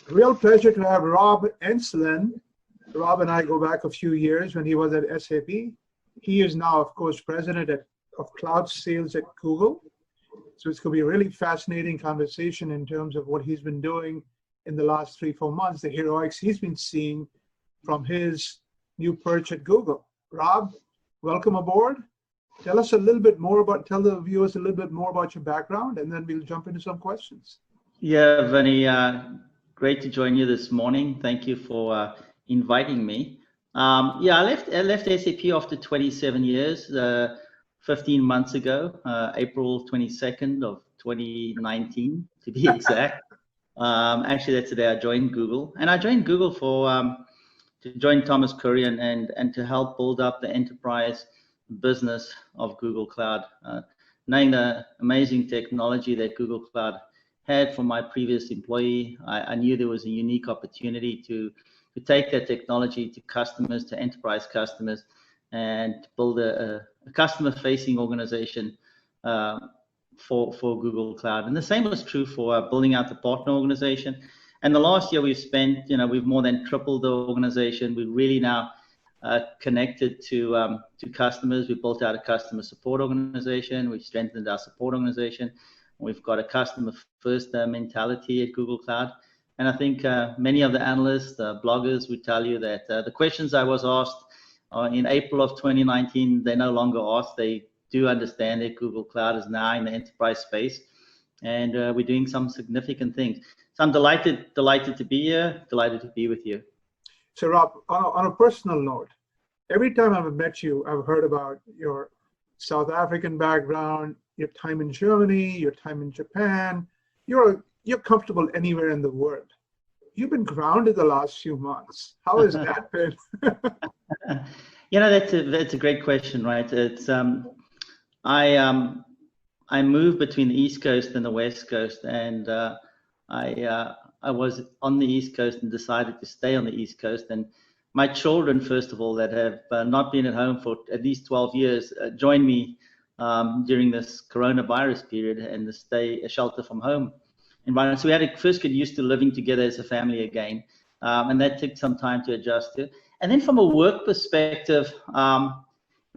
Real pleasure to have Rob Enslin. Rob and I go back a few years when he was at SAP. He is now, of course, president of cloud sales at Google. So it's going to be a really fascinating conversation in terms of what he's been doing in the last 3-4 months, the heroics he's been seeing from his new perch at Google. Rob, welcome aboard. Tell the viewers a little bit more about your background, and then we'll jump into some questions. Yeah, Vinnie, great to join you this morning. Thank you for inviting me. I left SAP after 27 years, 15 months ago, April 22nd of 2019, to be exact. Actually, that's the day I joined Google. And I joined Google to join Thomas Curry and to help build up the enterprise business of Google Cloud. Knowing the amazing technology that Google Cloud had from my previous employee, I knew there was a unique opportunity to take that technology to customers, to enterprise customers, and build a customer-facing organization for Google Cloud. And the same was true for building out the partner organization. And the last year we've more than tripled the organization. We're really now connected to customers. We built out a customer support organization. We've strengthened our support organization. We've got a customer-first mentality at Google Cloud. And I think many of the analysts, bloggers would tell you that the questions I was asked in April of 2019, they're no longer asked. They do understand that Google Cloud is now in the enterprise space, and we're doing some significant things. So I'm delighted to be here, delighted to be with you. So Rob, on a personal note, every time I've met you, I've heard about your South African background, your time in Germany, your time in Japan. You're comfortable anywhere in the world. You've been grounded the last few months. How has that been? That's a great question, right? It's I moved between the East Coast and the West Coast, and I was on the East Coast and decided to stay on the East Coast. And my children, first of all, that have not been at home for at least 12 years, joined me during this coronavirus period and the shelter from home environment. So we had to first get used to living together as a family again, and that took some time to adjust to. And then from a work perspective,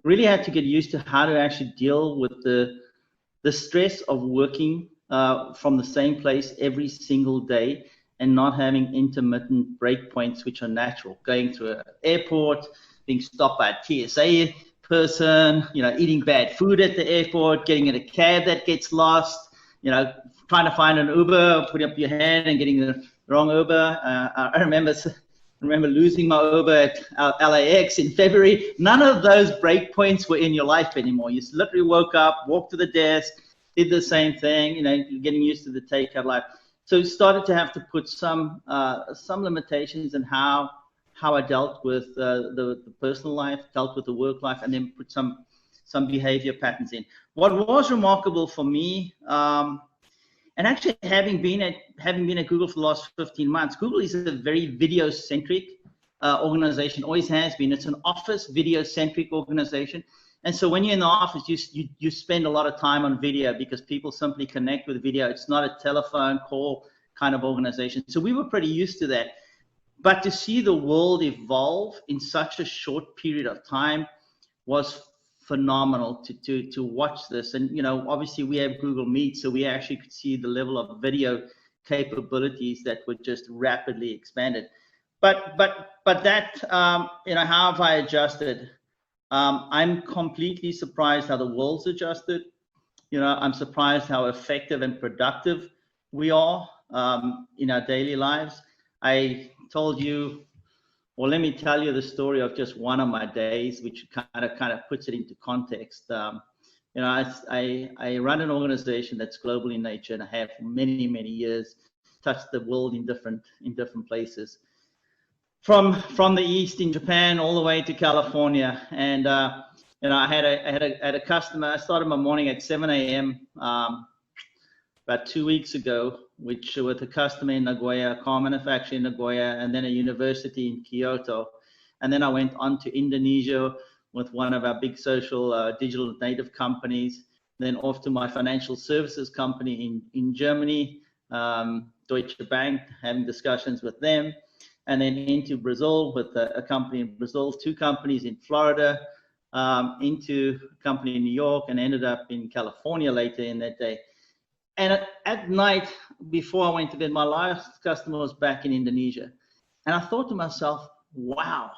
really had to get used to how to actually deal with the stress of working from the same place every single day and not having intermittent break points, which are natural. Going through an airport, being stopped by a TSA person, eating bad food at the airport, getting in a cab that gets lost, trying to find an Uber, putting up your hand and getting the wrong Uber. I remember losing my Uber at LAX in February. None of those break points were in your life anymore. You literally woke up, walked to the desk, did the same thing, getting used to the takeout life. So started to have to put some limitations in how I dealt with the personal life, dealt with the work life, and then put some behavior patterns in. What was remarkable for me, and actually having been at Google for the last 15 months, Google is a very video-centric organization, always has been. It's an office video-centric organization. And so when you're in the office, you spend a lot of time on video because people simply connect with video. It's not a telephone call kind of organization. So we were pretty used to that. But to see the world evolve in such a short period of time was phenomenal to watch this. And, obviously we have Google Meet, so we actually could see the level of video capabilities that were just rapidly expanded. But that, how have I adjusted? I'm completely surprised how the world's adjusted. I'm surprised how effective and productive we are in our daily lives. I told you, well, let me tell you the story of just one of my days, which kind of puts it into context. I run an organization that's global in nature, and I have for many, many years touched the world in different places. From the East in Japan all the way to California, and I had a customer. I started my morning at 7 a.m. About 2 weeks ago, with a customer in Nagoya, a car manufacturer in Nagoya, and then a university in Kyoto, and then I went on to Indonesia with one of our big social digital native companies. Then off to my financial services company in Germany. Deutsche Bank, having discussions with them, and then into Brazil with a company in Brazil, 2 companies in Florida, into a company in New York, and ended up in California later in that day. And at night, before I went to bed, my last customer was back in Indonesia. And I thought to myself, wow,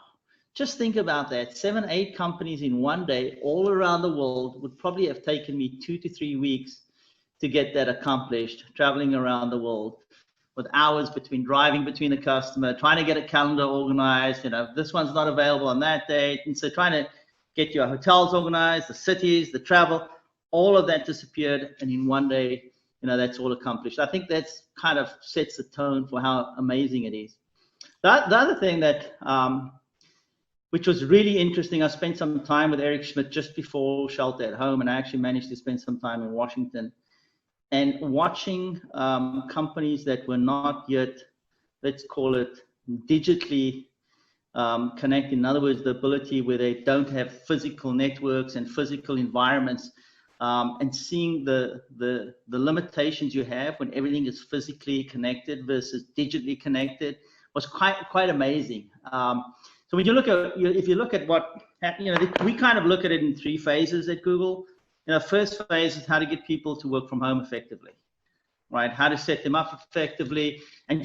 just think about that. 7, 8 companies in one day, all around the world, would probably have taken me 2 to 3 weeks to get that accomplished, traveling around the world with hours between driving between the customer, trying to get a calendar organized, this one's not available on that date. And so trying to get your hotels organized, the cities, the travel, all of that disappeared. And in one day, that's all accomplished. I think that's kind of sets the tone for how amazing it is. The other thing that, which was really interesting, I spent some time with Eric Schmidt just before Shelter at Home, and I actually managed to spend some time in Washington. And watching companies that were not yet, let's call it, digitally connected. In other words, the ability where they don't have physical networks and physical environments, and seeing the limitations you have when everything is physically connected versus digitally connected was quite amazing. So when you look at, if you look at what, we kind of look at it in 3 phases at Google. First phase is how to get people to work from home effectively, right? How to set them up effectively. And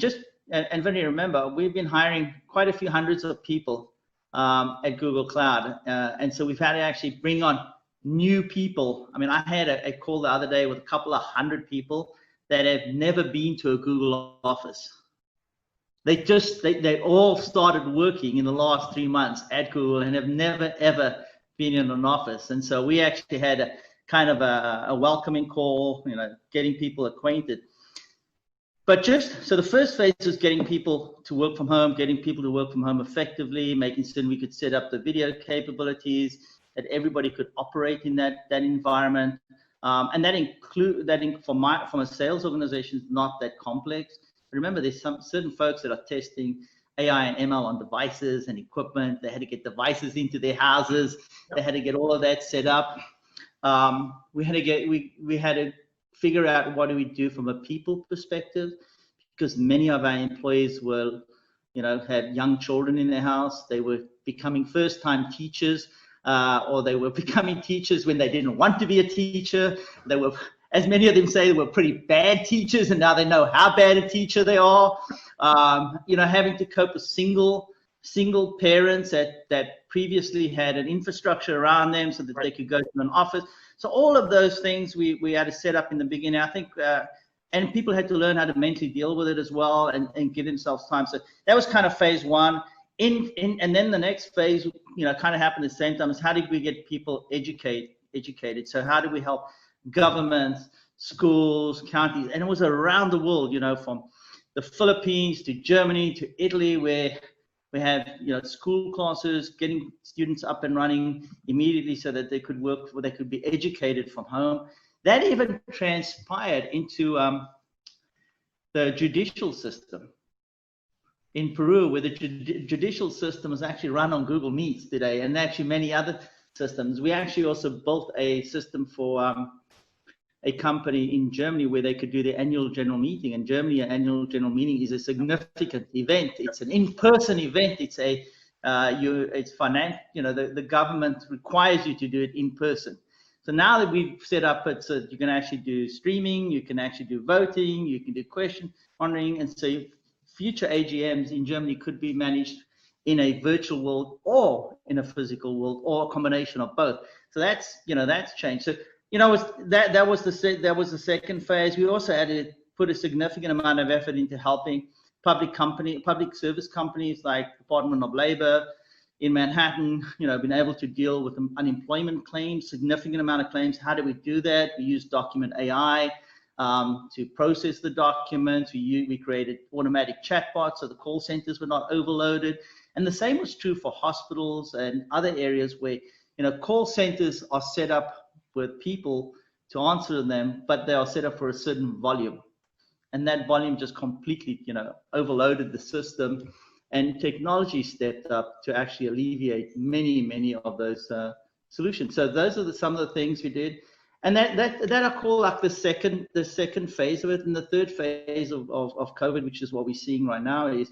Vinnie, remember, we've been hiring quite a few hundreds of people at Google Cloud. And so we've had to actually bring on new people. I mean, I had a call the other day with a couple of 100 people that have never been to a Google office. They all started working in the last 3 months at Google and have never, ever been in an office. And so we actually had a kind of a welcoming call, getting people acquainted. But so the first phase was getting people to work from home, getting people to work from home effectively, making certain we could set up the video capabilities, that everybody could operate in that environment. And that from a sales organization is not that complex. Remember, there's some certain folks that are testing AI and ML on devices and equipment. They had to get devices into their houses. They had to get all of that set up. We had to figure out what do we do from a people perspective, because many of our employees were, had young children in their house. They were becoming first-time teachers, or they were becoming teachers when they didn't want to be a teacher. They were, as many of them say, they were pretty bad teachers, and now they know how bad a teacher they are. Having to cope with single parents that previously had an infrastructure around them so that they could go to an office. So all of those things we had to set up in the beginning, I think, and people had to learn how to mentally deal with it as well and give themselves time. So that was kind of phase 1. And then the next phase, kind of happened at the same time, is how did we get people educated? So how do we help governments, schools, counties, and it was around the world, from the Philippines to Germany to Italy, where we have school classes, getting students up and running immediately so that they could work, or they could be educated from home. That even transpired into the judicial system in Peru, where the judicial system is actually run on Google Meets today, and actually many other systems. We actually also built a system for a company in Germany where they could do their annual general meeting. In Germany, an annual general meeting is a significant event. It's an in-person event. It's it's financial. The government requires you to do it in person. So now that we've set up it so that you can actually do streaming, you can actually do voting, you can do question monitoring, and so future AGMs in Germany could be managed in a virtual world or in a physical world, or a combination of both. So that's changed. So that was the second phase. We also had to put a significant amount of effort into helping public service companies like Department of Labor in Manhattan, been able to deal with unemployment claims, significant amount of claims. How do we do that? We use Document AI to process the documents. We created automatic chatbots so the call centers were not overloaded. And the same was true for hospitals and other areas where, call centers are set up with people to answer them, but they are set up for a certain volume. And that volume just completely, overloaded the system, and technology stepped up to actually alleviate many of those solutions. So those are some of the things we did. And that I call like the second phase of it. And the third phase of COVID, which is what we're seeing right now, is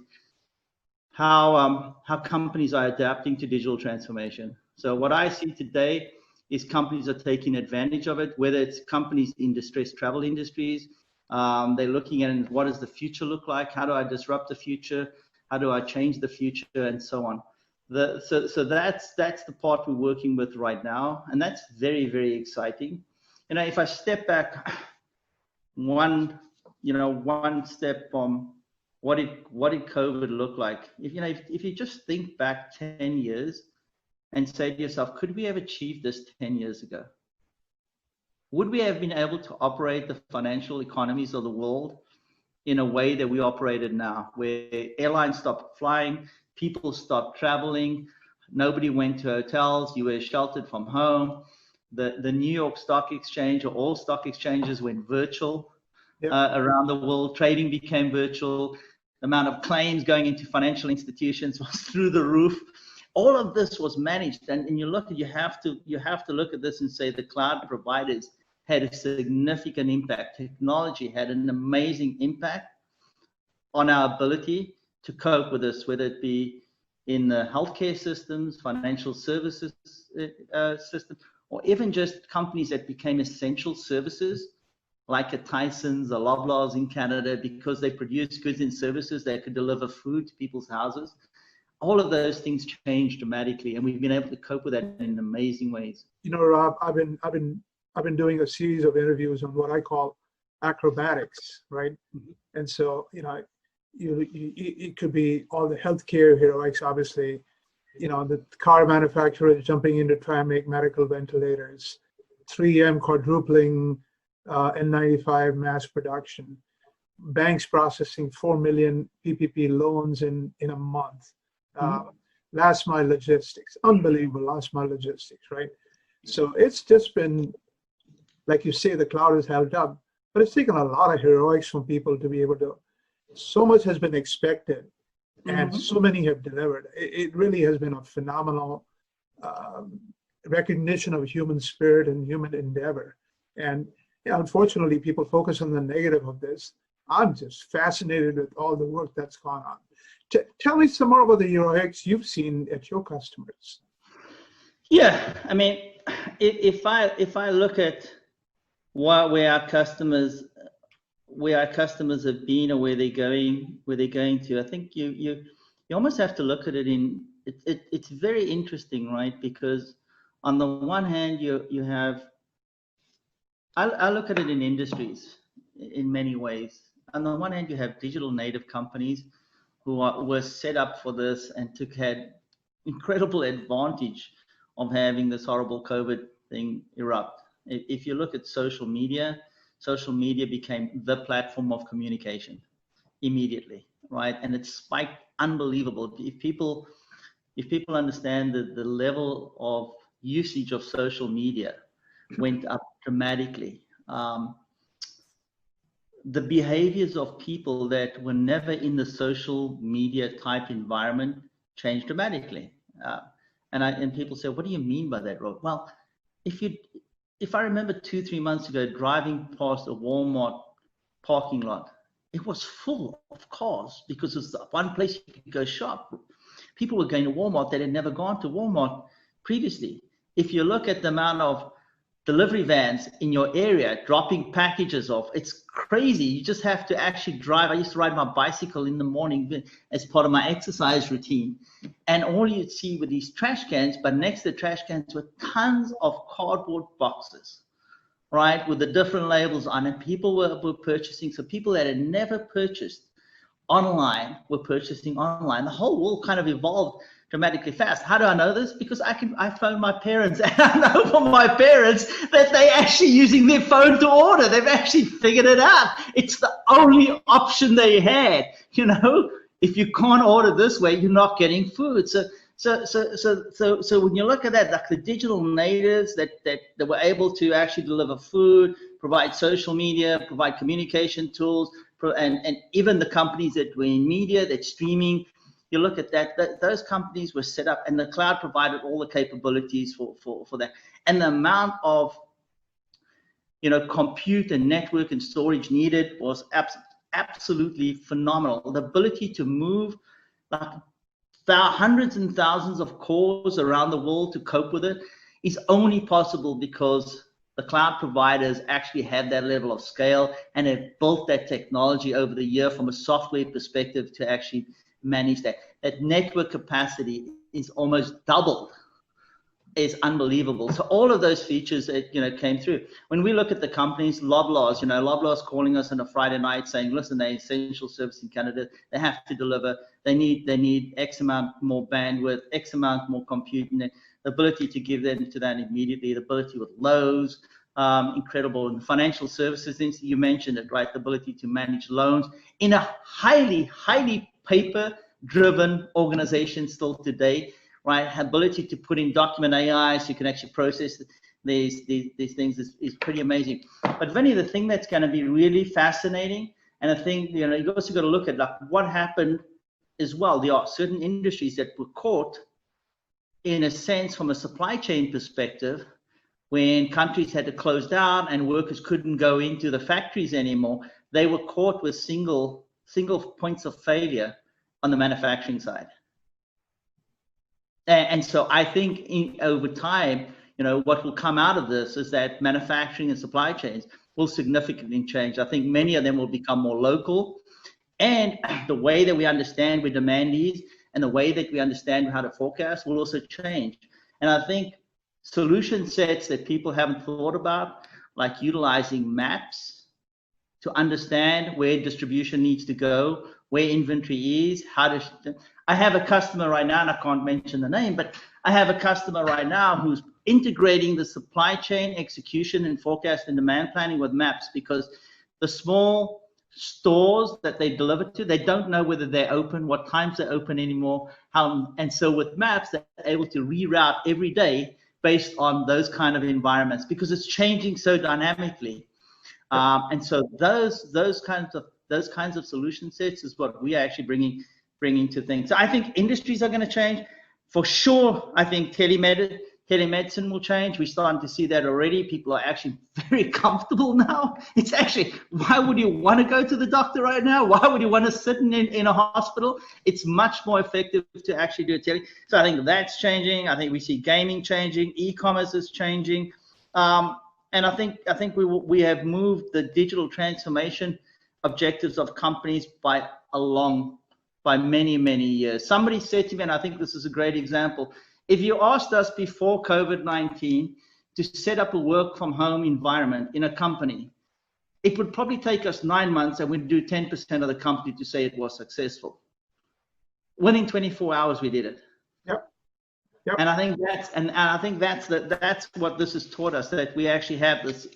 how companies are adapting to digital transformation. So what I see today is companies are taking advantage of it, whether it's companies in distressed travel industries. They're looking at what does the future look like? How do I disrupt the future? How do I change the future? And so on. So that's the part we're working with right now. And that's very, very exciting. You know, if I step back one step from what did COVID look like? If you just think back 10 years and say to yourself, could we have achieved this 10 years ago? Would we have been able to operate the financial economies of the world in a way that we operated now, where airlines stopped flying, people stopped traveling, nobody went to hotels, you were sheltered from home, the New York Stock Exchange or all stock exchanges went virtual around the world, trading became virtual, the amount of claims going into financial institutions was through the roof. All of this was managed, and you have to look at this and say the cloud providers had a significant impact. Technology had an amazing impact on our ability to cope with this, whether it be in the healthcare systems, financial services system, or even just companies that became essential services, like a Tyson's, a Loblaws in Canada, because they produce goods and services that could deliver food to people's houses. All of those things changed dramatically, and we've been able to cope with that in amazing ways. You know, Rob, I've been doing a series of interviews on what I call acrobatics, right? Mm-hmm. And so, it could be all the healthcare heroics, obviously, the car manufacturers jumping in to try and make medical ventilators, 3M quadrupling N95 mass production, banks processing 4 million PPP loans in a month, last mile logistics, unbelievable last mile logistics, right? So it's just been, like you say, the cloud has held up, but it's taken a lot of heroics from people to be able to. So much has been expected, and so many have delivered. It really has been a phenomenal recognition of human spirit and human endeavor. And unfortunately, people focus on the negative of this. I'm just fascinated with all the work that's gone on. Tell me some more about the heroics you've seen at your customers. Yeah, I mean, if I look at where our customers have been or where they're going to, I think you almost have to look at it it's very interesting, right? Because on the one hand, you have, I look at it in industries in many ways. On the one hand, you have digital native companies who were set up for this and had incredible advantage of having this horrible COVID thing erupt. If you look at social media became the platform of communication immediately, right? And it spiked unbelievable. If people understand that the level of usage of social media went up dramatically. The behaviors of people that were never in the social media type environment changed dramatically. And people say, what do you mean by that, Rob? Well, if I remember 2-3 months ago, driving past a Walmart parking lot, it was full of cars because it's the one place you could go shop. People were going to Walmart that had never gone to Walmart previously. If you look at the amount of delivery vans in your area dropping packages off, it's crazy. You just have to actually drive. I used to ride my bicycle in the morning as part of my exercise routine, and all you'd see were these trash cans, but next to the trash cans were tons of cardboard boxes, right, with the different labels on it. People were purchasing. So people that had never purchased online were purchasing online. The whole world kind of evolved dramatically fast. How do I know this? Because I phone my parents, and I know from my parents that they're actually using their phone to order. They've actually figured it out. It's the only option they had. If you can't order this way, you're not getting food. So when you look at that, like the digital natives that were able to actually deliver food, provide social media, provide communication tools, and even the companies that were in media, that streaming. You look at that, those companies were set up, and the cloud provided all the capabilities for that. And the amount of compute and network and storage needed was absolutely phenomenal. The ability to move like hundreds and thousands of cores around the world to cope with it is only possible because the cloud providers actually have that level of scale and have built that technology over the year from a software perspective to actually manage that. That network capacity is almost doubled. Is unbelievable. So all of those features that came through. When we look at the companies, Loblaw's, Loblaw's calling us on a Friday night saying, listen, they're essential service in Canada. They have to deliver. They need X amount more bandwidth, X amount more compute, and the ability to give them to that immediately. The ability with Lowe's, incredible. And financial services, you mentioned it, right? The ability to manage loans in a highly paper-driven organization still today. Right, ability to put in document AI so you can actually process these things is pretty amazing. But Vinnie, the thing that's going to be really fascinating, and I think you've also got to look at like what happened as well. There are certain industries that were caught, in a sense, from a supply chain perspective, when countries had to close down and workers couldn't go into the factories anymore. They were caught with single points of failure on the manufacturing side. And so I think over time, what will come out of this is that manufacturing and supply chains will significantly change. I think many of them will become more local, and the way that we understand where demand is and the way that we understand how to forecast will also change. And I think solution sets that people haven't thought about, like utilizing maps to understand where distribution needs to go, where inventory is, how to. I have a customer right now, and I can't mention the name, but I have a customer right now who's integrating the supply chain execution and forecast and demand planning with maps, because the small stores that they deliver to, they don't know whether they're open, what times they're open anymore, and so with maps, they're able to reroute every day based on those kind of environments, because it's changing so dynamically. And so those kinds of solution sets is what we are actually bringing to things. So I think industries are going to change for sure. I think telemedicine will change. We're starting to see that already. People are actually very comfortable now. It's actually, why would you want to go to the doctor right now? Why would you want to sit in a hospital? It's much more effective to actually do a tele. So I think that's changing. I think we see gaming changing. E-commerce is changing. And I think we have moved the digital transformation objectives of companies by many, many years. Somebody said to me, and I think this is a great example, if you asked us before COVID-19 to set up a work from home environment in a company, it would probably take us 9 months and we'd do 10% of the company to say it was successful. Within 24 hours, we did it. Yep. And I think that's what this has taught us, that we actually have this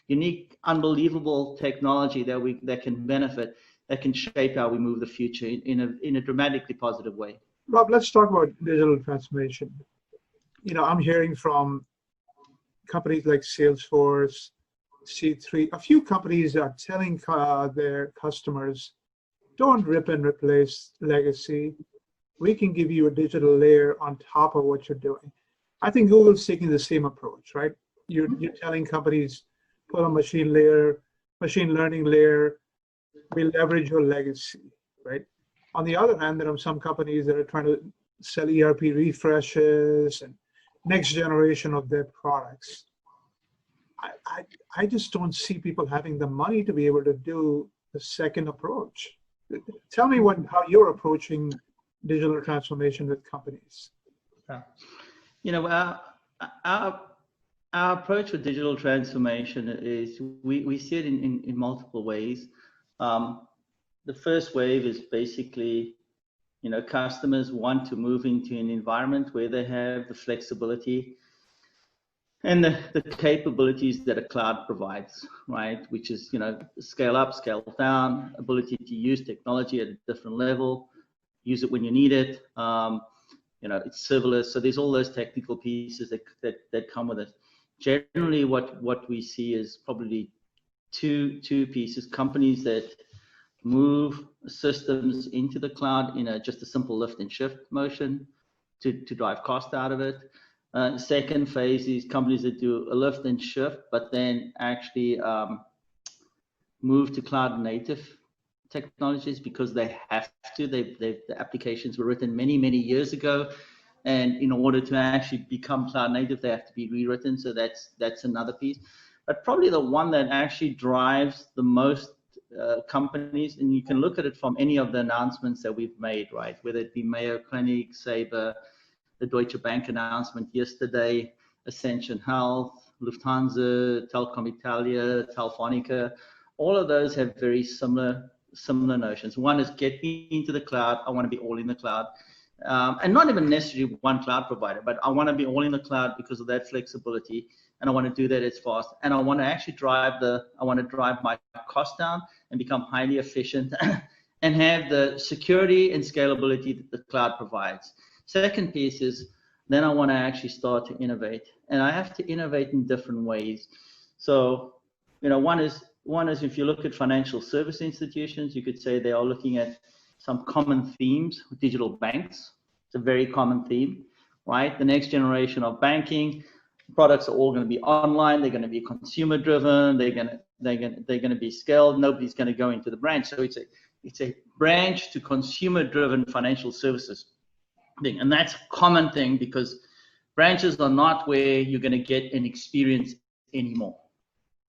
unique, unbelievable technology that can benefit, that can shape how we move the future in a dramatically positive way. Rob, let's talk about digital transformation. I'm hearing from companies like Salesforce, C3, a few companies are telling their customers, don't rip and replace legacy. We can give you a digital layer on top of what you're doing. I think Google's taking the same approach, right? You're telling companies, put a machine learning layer, we leverage your legacy, right? On the other hand, there are some companies that are trying to sell ERP refreshes and next generation of their products. I just don't see people having the money to be able to do the second approach. Tell me how you're approaching digital transformation with companies. Our approach with digital transformation is we see it in multiple ways. The first wave is basically, customers want to move into an environment where they have the flexibility and the capabilities that a cloud provides, right? Which is, scale up, scale down, ability to use technology at a different level, use it when you need it. It's serverless. So there's all those technical pieces that come with it. Generally, what we see is probably two pieces: companies that move systems into the cloud in just a simple lift and shift motion to drive cost out of it. Second phase is companies that do a lift and shift, but then actually move to cloud native technologies because they have to. The applications were written many, many years ago, and in order to actually become cloud native, they have to be rewritten. So that's another piece. But probably the one that actually drives the most companies, and you can look at it from any of the announcements that we've made, right? Whether it be Mayo Clinic, Sabre, the Deutsche Bank announcement yesterday, Ascension Health, Lufthansa, Telecom Italia, Telefonica, all of those have very similar notions. One is get me into the cloud. I want to be all in the cloud. And not even necessarily one cloud provider, but I want to be all in the cloud because of that flexibility. And I want to do that as fast. And I want to actually drive my cost down and become highly efficient and have the security and scalability that the cloud provides. Second piece is then I want to actually start to innovate, and I have to innovate in different ways. So, one is if you look at financial service institutions, you could say they are looking at some common themes with digital banks. It's a very common theme, right? The next generation of banking products are all going to be online. They're going to be consumer driven. They're going to be scaled. Nobody's going to go into the branch. So it's a branch to consumer driven financial services thing, and that's a common thing because branches are not where you're going to get an experience anymore.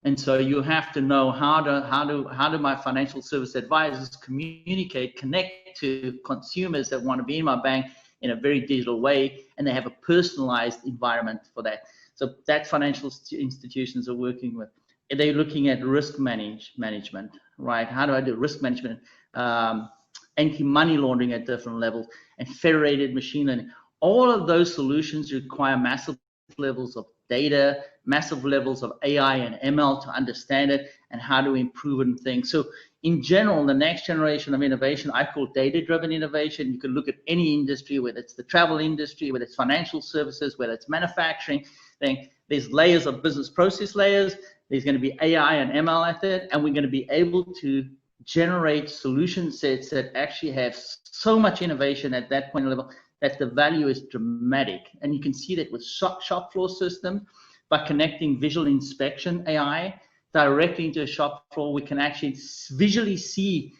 And so you have to know how do my financial service advisors connect to consumers that want to be in my bank in a very digital way, and they have a personalized environment for that. So that financial institutions are working with. They're looking at risk management, right? How do I do risk management? Anti-money laundering at different levels, and federated machine learning. All of those solutions require massive levels of data, massive levels of AI and ML to understand it and how to improve it and things. So in general, the next generation of innovation, I call data-driven innovation. You can look at any industry, whether it's the travel industry, whether it's financial services, whether it's manufacturing. There's layers of business process layers. There's going to be AI and ML at it, and we're going to be able to generate solution sets that actually have so much innovation at that point level that the value is dramatic. And you can see that with shop floor system. By connecting visual inspection AI directly into a shop floor, we can actually visually see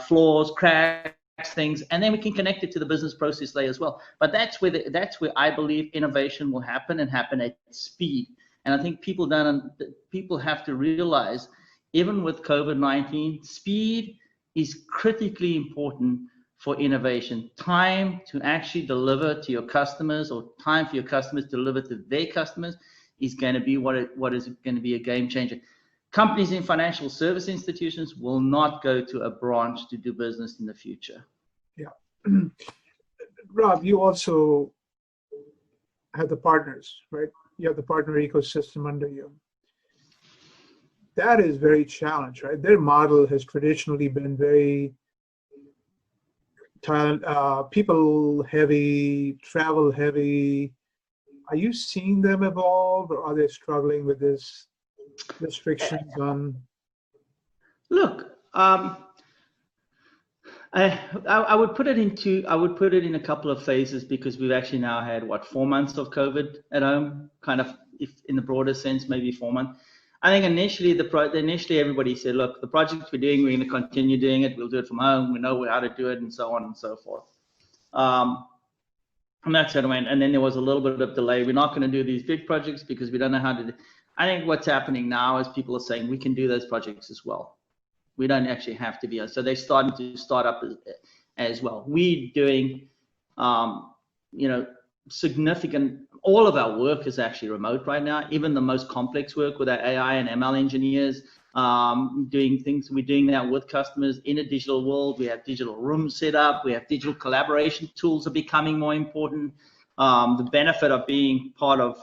flaws, cracks, things, and then we can connect it to the business process layer as well. But that's where I believe innovation will happen, and happen at speed. And I think people have to realize, even with COVID-19, speed is critically important for innovation. Time to actually deliver to your customers, or time for your customers to deliver to their customers, is going to be what is going to be a game changer. Companies in financial service institutions will not go to a branch to do business in the future. Yeah. Rob, you also have the partners, right? You have the partner ecosystem under you. That is very challenged, right? Their model has traditionally been very people heavy, travel heavy. Are you seeing them evolve, or are they struggling with this restrictions on? Look, I would put it in a couple of phases, because we've actually now had 4 months of COVID at home, kind of, if in the broader sense, maybe 4 months. I think initially everybody said, look, the projects we're doing, we're going to continue doing it. We'll do it from home. We know how to do it, and so on and so forth. And that's how it went. And then there was a little bit of delay. We're not going to do these big projects because we don't know how to do. I think what's happening now is people are saying we can do those projects as well. We don't actually have to be. So they're starting to start up as well. We're doing, significant. All of our work is actually remote right now. Even the most complex work with our AI and ML engineers, doing things. We're doing that with customers in a digital world. We have digital rooms set up. We have digital collaboration tools are becoming more important. The benefit of being part of,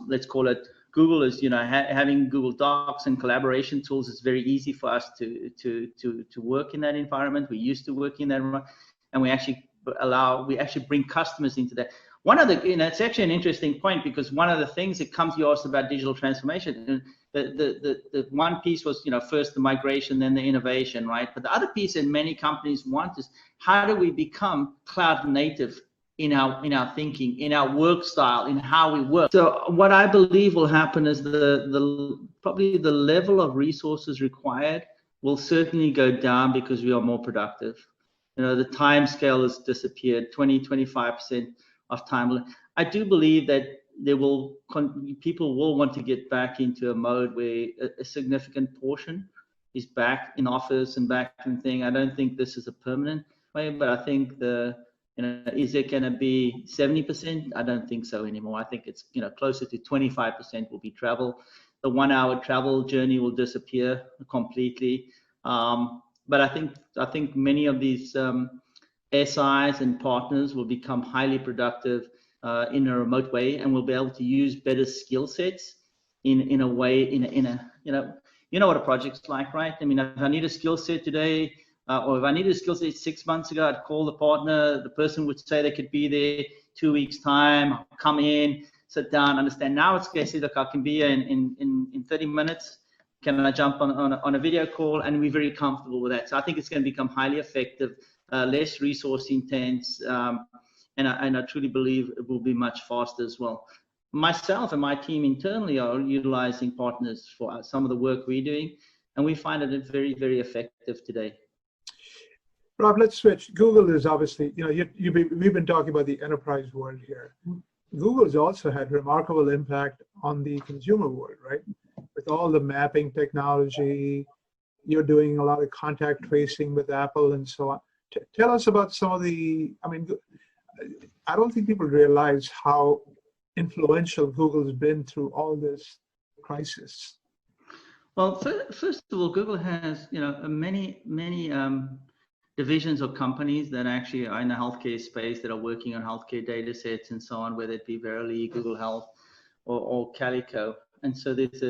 let's call it Google, is having Google Docs and collaboration tools is very easy for us to work in that environment. We used to work in that environment, and we actually bring customers into that. One of the, it's actually an interesting point, because one of the things that comes, you asked about digital transformation, the one piece was, first the migration, then the innovation, right? But the other piece that many companies want is, how do we become cloud native in our thinking, in our work style, in how we work. So what I believe will happen is probably the level of resources required will certainly go down because we are more productive. The time scale has disappeared, 20-25% of time. I do believe that people will want to get back into a mode where a significant portion is back in office and back in thing. I don't think this is a permanent way, but I think is it going to be 70%? I don't think so anymore. I think it's closer to 25% will be travel. The 1 hour travel journey will disappear completely. But I think many of these SIs and partners will become highly productive in a remote way, and will be able to use better skill sets in a way what a project's like, right? I mean, if I need a skill set today, or if I needed a skill set 6 months ago, I'd call the partner. The person would say they could be there 2 weeks' time. I'll come in, sit down, understand. Now it's basically, look, I can be here in 30 minutes. Can I jump on a video call? And we're very comfortable with that. So I think it's going to become highly effective, less resource intense, and I truly believe it will be much faster as well. Myself and my team internally are utilizing partners for some of the work we're doing, and we find it very, very effective today. Rob, let's switch. Google is obviously, we've been talking about the enterprise world here. Google's also had remarkable impact on the consumer world, right? With all the mapping technology, you're doing a lot of contact tracing with Apple and so on. Tell us about some of I don't think people realize how influential Google's been through all this crisis. Well, first of all, Google has, many divisions of companies that actually are in the healthcare space that are working on healthcare data sets and so on, whether it be Verily, Google Health, or Calico. And so there's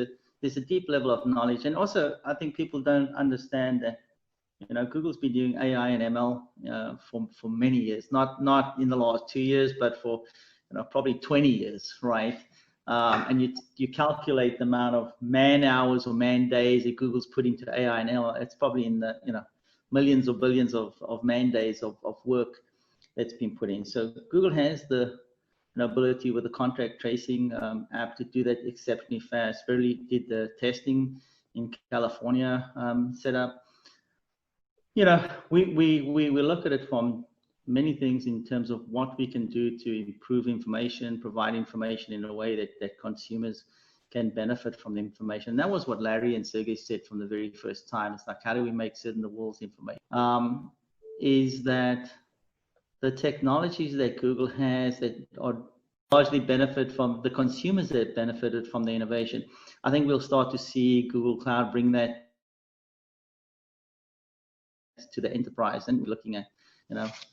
a deep level of knowledge. And also, I think people don't understand that, Google's been doing AI and ML for many years, not in the last 2 years, but for probably 20 years, right? And you calculate the amount of man hours or man days that Google's put into AI and ML, it's probably in the millions or billions of man days of work that's been put in. So Google has the ability with the contact tracing app to do that exceptionally fast. Verily did the testing in California setup. We look at it from many things in terms of what we can do to improve information, provide information in a way that consumers can benefit from the information. And that was what Larry and Sergey said from the very first time. It's like, how do we make certain the world's information? Is that the technologies that Google has that are largely benefit from the consumers that benefited from the innovation. I think we'll start to see Google Cloud bring that to the enterprise, and we're looking at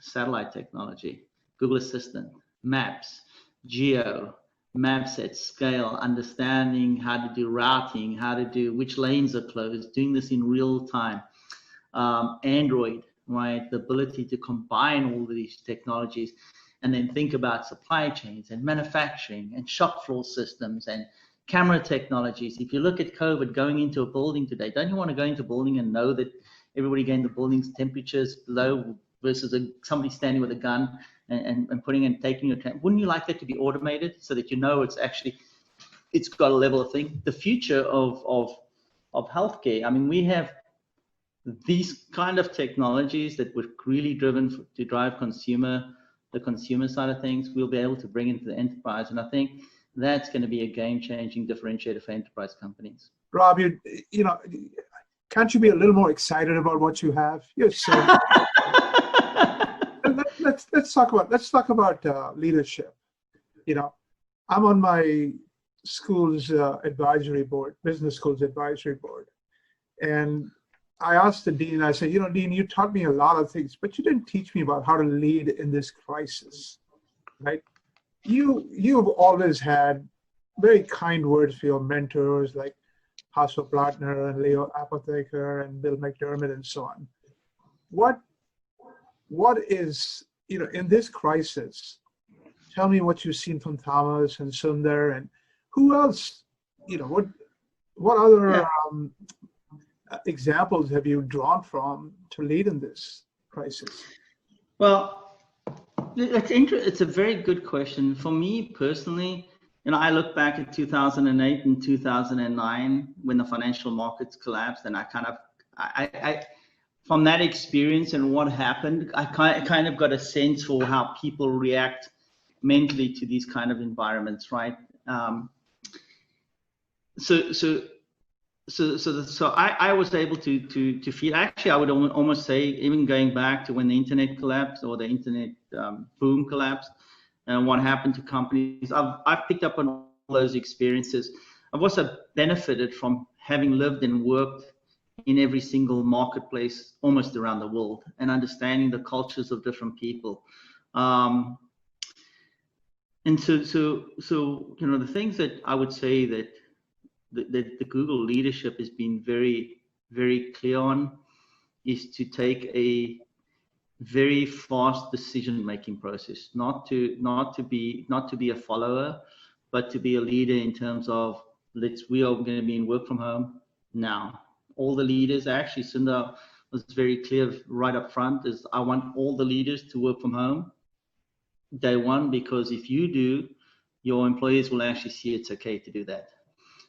satellite technology, Google Assistant, maps, geo, maps at scale, understanding how to do routing, how to do which lanes are closed, doing this in real time. Android, right? The ability to combine all of these technologies and then think about supply chains and manufacturing and shop floor systems and camera technologies. If you look at COVID going into a building today, don't you want to go into a building and know that everybody getting the building's temperatures low versus somebody standing with a gun and putting and taking your time? Wouldn't you like that to be automated so that it's got a level of thing? The future of healthcare, I mean, we have these kind of technologies that were really driven to drive the consumer side of things. We'll be able to bring into the enterprise, and I think that's going to be a game-changing differentiator for enterprise companies. Rob, can't you be a little more excited about what you have? You're so. let's talk about leadership. I'm on my school's advisory board, business school's advisory board, and I asked the dean. I said, Dean, you taught me a lot of things, but you didn't teach me about how to lead in this crisis, right? You've always had very kind words for your mentors, like Hasso Plattner and Leo Apotheker and Bill McDermott and so on. What is, in this crisis, tell me what you've seen from Thomas and Sundar and who else, what other examples have you drawn from to lead in this crisis? Well, It's a very good question. For me personally, I look back at 2008 and 2009 when the financial markets collapsed, and I from that experience and what happened, I kind of got a sense for how people react mentally to these kind of environments, right? So I was able to feel, actually, I would almost say, even going back to when the internet collapsed, or the internet boom collapsed, and what happened to companies, I've picked up on all those experiences. I've also benefited from having lived and worked in every single marketplace almost around the world, and understanding the cultures of different people. And so the things that I would say that the Google leadership has been very, very clear on is to take a very fast decision-making process, not to be a follower, but to be a leader in terms of, we are going to be in work from home now. All the leaders, actually, Sundar was very clear right up front, is I want all the leaders to work from home day one, because if you do, your employees will actually see it's okay to do that.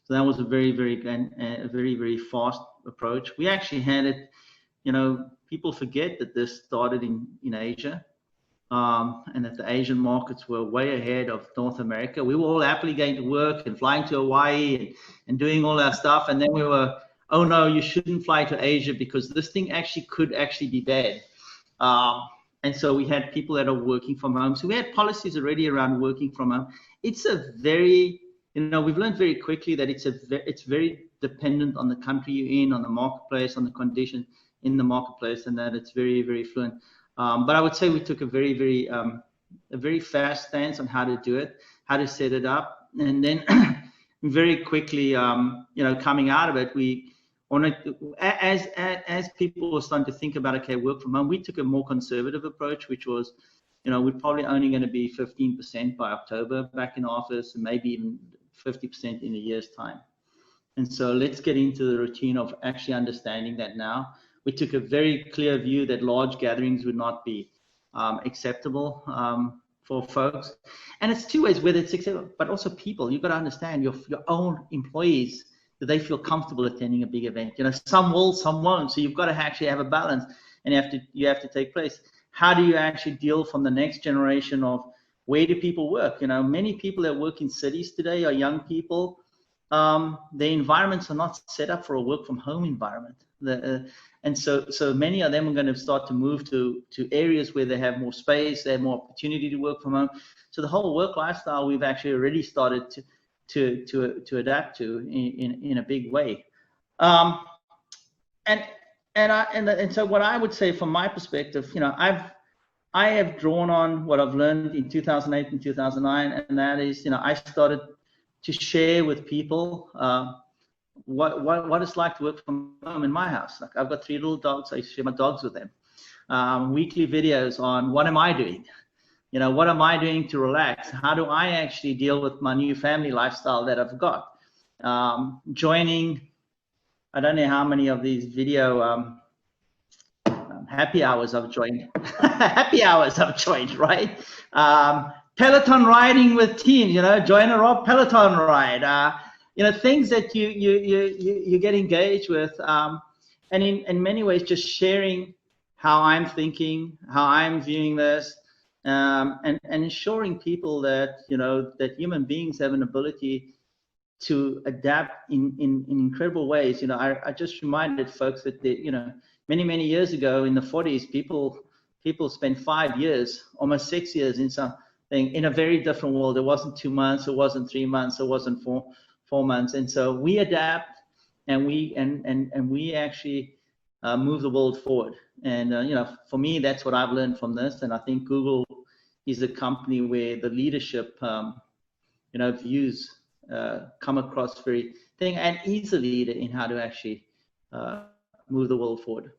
So that was a very, very fast approach. We actually had it, people forget that this started in Asia, and that the Asian markets were way ahead of North America. We were all happily going to work and flying to Hawaii and doing all that stuff. And then we were, oh no, you shouldn't fly to Asia because this thing could be bad. And so we had people that are working from home. So we had policies already around working from home. It's a very, we've learned very quickly that it's very dependent on the country you're in, on the marketplace, on the condition in the marketplace, and that it's very, very fluent. But I would say we took a very fast stance on how to do it, how to set it up, and then very quickly, coming out of it, we as people were starting to think about, okay, work from home, we took a more conservative approach, which was, we're probably only going to be 15% by October back in office, and maybe even 50% in a year's time. And so let's get into the routine of actually understanding that now. We took a very clear view that large gatherings would not be acceptable for folks. And it's two ways, whether it's acceptable, but also people. You've got to understand your own employees, do they feel comfortable attending a big event? Some will, some won't. So you've got to actually have a balance, and you have to take place. How do you actually deal from the next generation of, where do people work? Many people that work in cities today are young people. The environments are not set up for a work from home environment. And so many of them are going to start to move to areas where they have more space, they have more opportunity to work from home. So the whole work lifestyle we've actually already started to adapt to in a big way. And so what I would say from my perspective, I have drawn on what I've learned in 2008 and 2009, and that is, I started to share with people what it's like to work from home in my house. Like, I've got 3 little dogs. I share my dogs with them. Weekly videos on what am I doing? What am I doing to relax? How do I actually deal with my new family lifestyle that I've got? Joining, I don't know how many of these video happy hours I've joined. Happy hours I've joined, right? Peloton riding with teams, join a Rob Peloton ride. Things that you get engaged with, and in many ways just sharing how I'm thinking, how I'm viewing this, and ensuring people that that human beings have an ability to adapt in incredible ways. I just reminded folks that many years ago in the 40s, people spent 5 years, almost 6 years in something in a very different world. It wasn't 2 months, it wasn't 3 months, it wasn't four months. And so we adapt, and we actually move the world forward. And for me, that's what I've learned from this. And I think Google is a company where the leadership views come across very thing, and is a leader in how to actually move the world forward.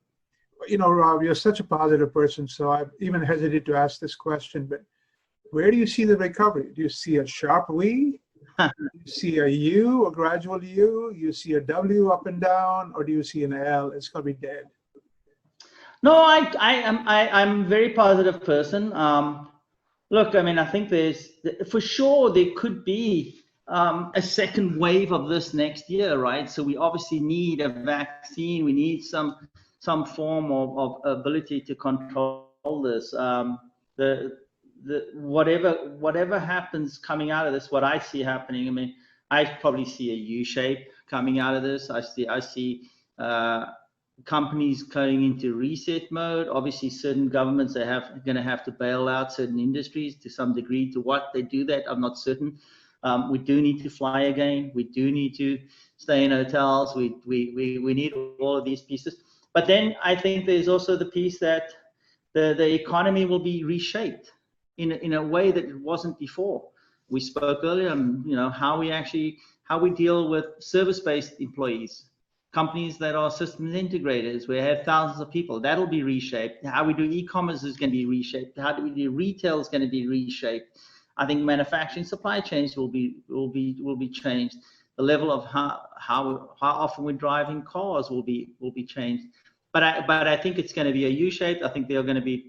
Rob, you're such a positive person, so I even hesitate to ask this question, but where do you see the recovery? Do you see a sharp V? Do you see a U, a gradual U? You see a W up and down, or do you see an L? It's going to be dead. No, I'm a very positive person. Look, I mean, I think for sure there could be a second wave of this next year, right? So we obviously need a vaccine. We need some form of ability to control this. Whatever happens coming out of this, what I see happening, I mean, I probably see a U shape coming out of this. I see companies going into reset mode. Obviously, certain governments are going to have to bail out certain industries to some degree. To what they do that, I'm not certain. We do need to fly again. We do need to stay in hotels. We need all of these pieces. But then I think there's also the piece that the economy will be reshaped in a way that it wasn't before. We spoke earlier on, how we deal with service-based employees. Companies that are systems integrators, we have thousands of people. That'll be reshaped. How we do e-commerce is going to be reshaped. How do we do retail is going to be reshaped. I think manufacturing supply chains will be changed. The level of how often we're driving cars will be changed. But I think it's going to be a U-shaped. I think there are going to be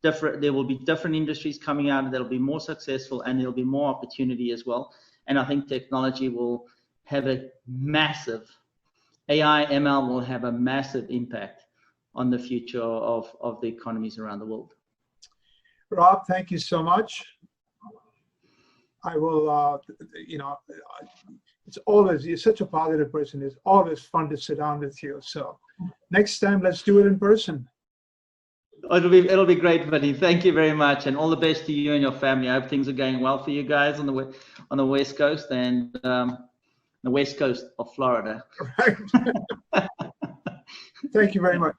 there will be different industries coming out that'll be more successful, and there'll be more opportunity as well. And I think technology will have a massive AI, ML will have a massive impact on the future of the economies around the world. Rob, thank you so much. I will, you're such a positive person. It's always fun to sit down with you. So next time, let's do it in person. It'll be great, Vinnie. Thank you very much, and all the best to you and your family. I hope things are going well for you guys on the West Coast and the West Coast of Florida. Right. Thank you very much.